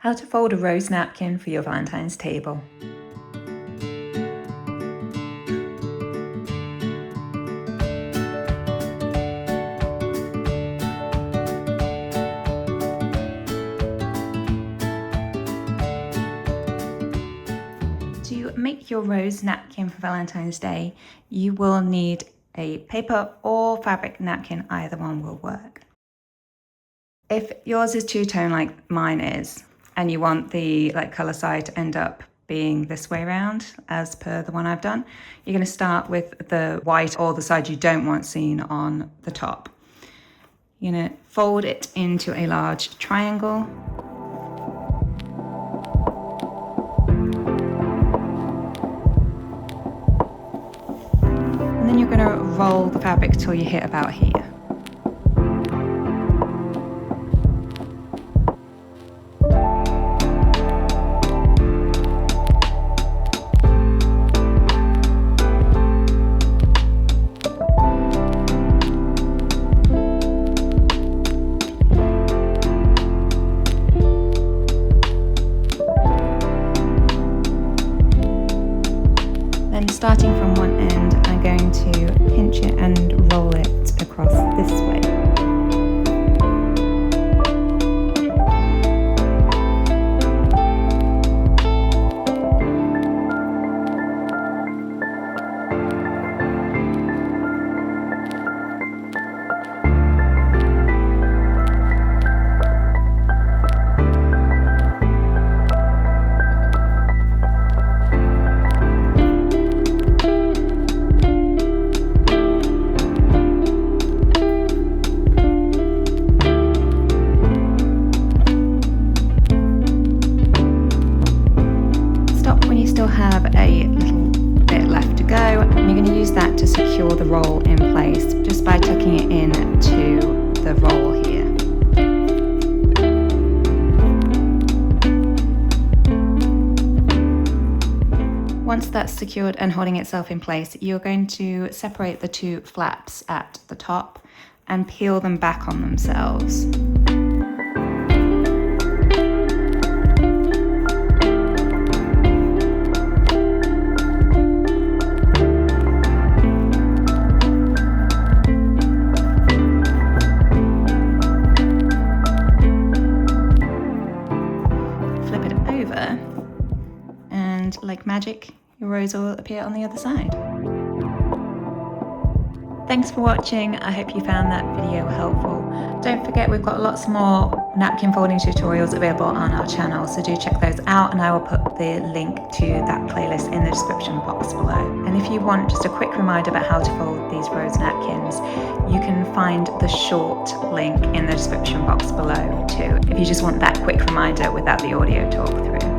How to fold a rose napkin for your Valentine's table. To make your rose napkin for Valentine's Day, you will need a paper or fabric napkin, either one will work. If yours is two-tone like mine is, and you want the color side to end up being this way around as per the one I've done, you're going to start with the white or the side you don't want seen on the top. You're going to fold it into a large triangle. And then you're going to roll the fabric till you hit about here. Then starting from one end, I'm going to pinch it and roll it across this way. Still have a little bit left to go, and you're going to use that to secure the roll in place just by tucking it into the roll here. Once that's secured and holding itself in place, you're going to separate the two flaps at the top and peel them back on themselves. And like magic, your rose will appear on the other side. Thanks for watching. I hope you found that video helpful. Don't forget, we've got lots more napkin folding tutorials available on our channel, so do check those out, and I will put the link to that playlist in the description box below. And if you want just a quick reminder about how to fold these rose napkins, you can find the short link in the description box below too, if you just want that quick reminder without the audio talk through.